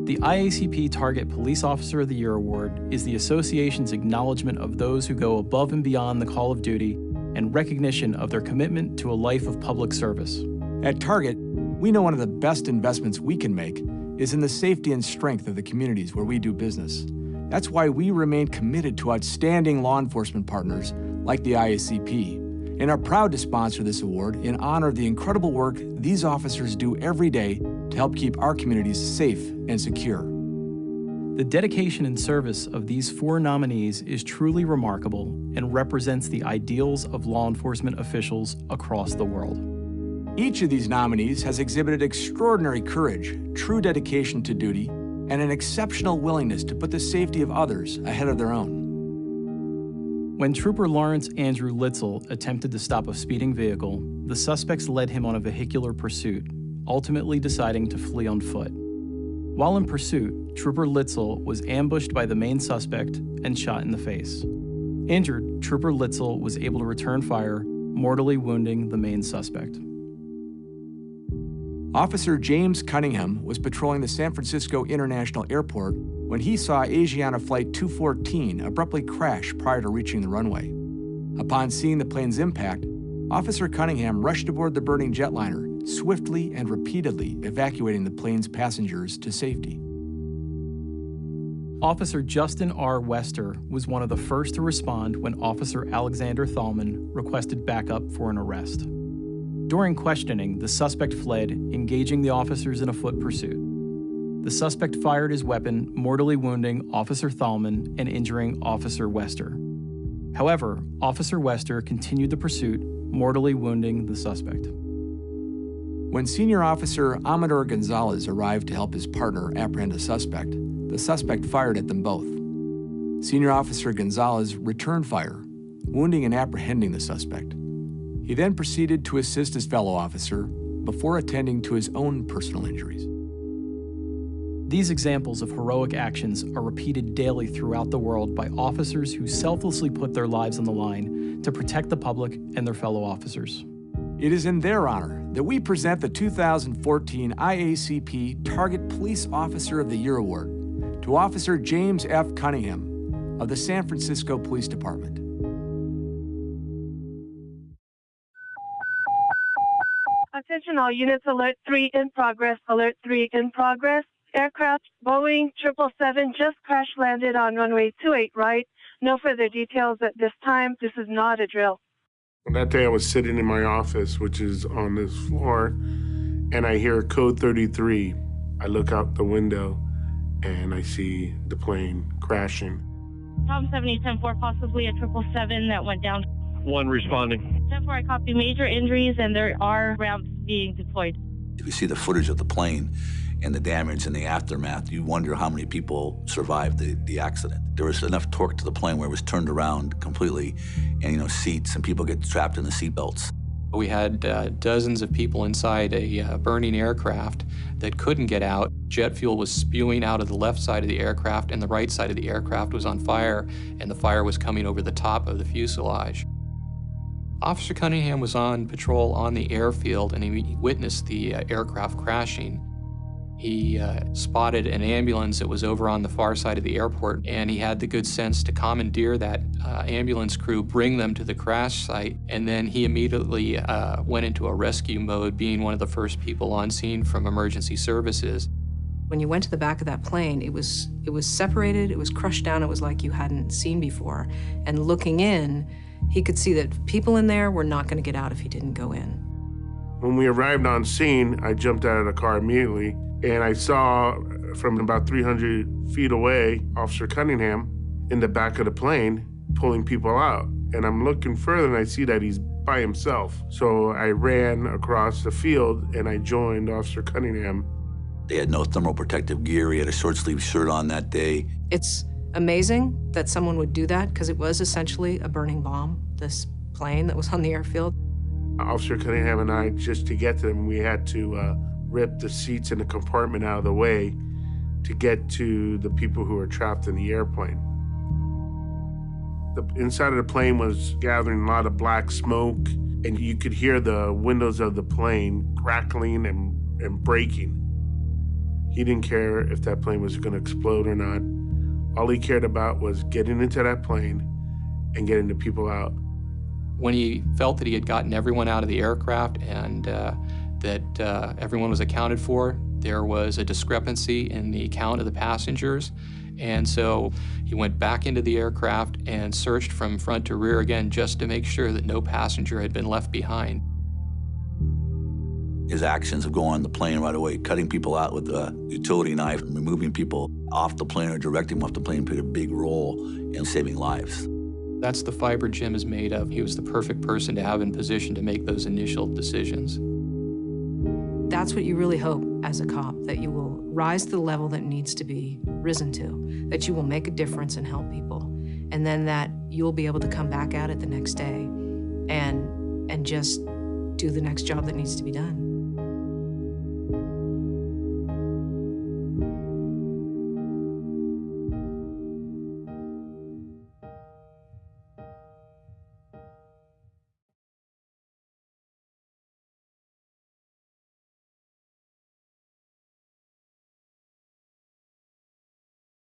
The IACP Target Police Officer of the Year Award is the association's acknowledgement of those who go above and beyond the call of duty and recognition of their commitment to a life of public service. At Target, we know one of the best investments we can make is in the safety and strength of the communities where we do business. That's why we remain committed to outstanding law enforcement partners like the IACP, and are proud to sponsor this award in honor of the incredible work these officers do every day to help keep our communities safe and secure. The dedication and service of these 4 nominees is truly remarkable and represents the ideals of law enforcement officials across the world. Each of these nominees has exhibited extraordinary courage, true dedication to duty, and an exceptional willingness to put the safety of others ahead of their own. When Trooper Lawrence Andrew Litzel attempted to stop a speeding vehicle, the suspects led him on a vehicular pursuit, ultimately deciding to flee on foot. While in pursuit, Trooper Litzel was ambushed by the main suspect and shot in the face. Injured, Trooper Litzel was able to return fire, mortally wounding the main suspect. Officer James Cunningham was patrolling the San Francisco International Airport when he saw Asiana Flight 214 abruptly crash prior to reaching the runway. Upon seeing the plane's impact, Officer Cunningham rushed aboard the burning jetliner, swiftly and repeatedly evacuating the plane's passengers to safety. Officer Justin R. Wester was one of the first to respond when Officer Alexander Thalman requested backup for an arrest. During questioning, the suspect fled, engaging the officers in a foot pursuit. The suspect fired his weapon, mortally wounding Officer Thalman and injuring Officer Wester. However, Officer Wester continued the pursuit, mortally wounding the suspect. When Senior Officer Amador Gonzalez arrived to help his partner apprehend a suspect, the suspect fired at them both. Senior Officer Gonzalez returned fire, wounding and apprehending the suspect. He then proceeded to assist his fellow officer before attending to his own personal injuries. These examples of heroic actions are repeated daily throughout the world by officers who selflessly put their lives on the line to protect the public and their fellow officers. It is in their honor that we present the 2014 IACP Target Police Officer of the Year Award to Officer James F. Cunningham of the San Francisco Police Department. Attention all units, alert 3 in progress, alert 3 in progress. Aircraft Boeing 777 just crash landed on runway 28 right. No further details at this time. This is not a drill. That day I was sitting in my office, which is on this floor, and I hear code 33. I look out the window and I see the plane crashing. Tom 70-10-4, possibly a 777 that went down. 1 responding. 10-4, I copy major injuries and there are ramps being deployed. If you see the footage of the plane and the damage and the aftermath, you wonder how many people survived the accident. There was enough torque to the plane where it was turned around completely, and seats, and people get trapped in the seat belts. We had dozens of people inside a burning aircraft that couldn't get out. Jet fuel was spewing out of the left side of the aircraft, and the right side of the aircraft was on fire, and the fire was coming over the top of the fuselage. Officer Cunningham was on patrol on the airfield, and he witnessed the aircraft crashing. He spotted an ambulance that was over on the far side of the airport, and he had the good sense to commandeer that ambulance crew, bring them to the crash site, and then he immediately went into a rescue mode, being one of the first people on scene from emergency services. When you went to the back of that plane, it was separated, it was crushed down, it was like you hadn't seen before. And looking in, he could see that people in there were not going to get out if he didn't go in. When we arrived on scene, I jumped out of the car immediately, and I saw from about 300 feet away, Officer Cunningham in the back of the plane pulling people out. And I'm looking further and I see that he's by himself. So I ran across the field and I joined Officer Cunningham. They had no thermal protective gear. He had a short sleeve shirt on that day. It's amazing that someone would do that because it was essentially a burning bomb, this plane that was on the airfield. Officer Cunningham and I, just to get to them, we had to rip the seats in the compartment out of the way to get to the people who were trapped in the airplane. The inside of the plane was gathering a lot of black smoke, and you could hear the windows of the plane crackling and breaking. He didn't care if that plane was going to explode or not. All he cared about was getting into that plane and getting the people out. When he felt that he had gotten everyone out of the aircraft and that everyone was accounted for, there was a discrepancy in the count of the passengers. And so he went back into the aircraft and searched from front to rear again just to make sure that no passenger had been left behind. His actions of going on the plane right away, cutting people out with a utility knife, and removing people off the plane or directing them off the plane played a big role in saving lives. That's the fiber Jim is made of. He was the perfect person to have in position to make those initial decisions. That's what you really hope as a cop, that you will rise to the level that needs to be risen to, that you will make a difference and help people, and then that you'll be able to come back at it the next day and just do the next job that needs to be done.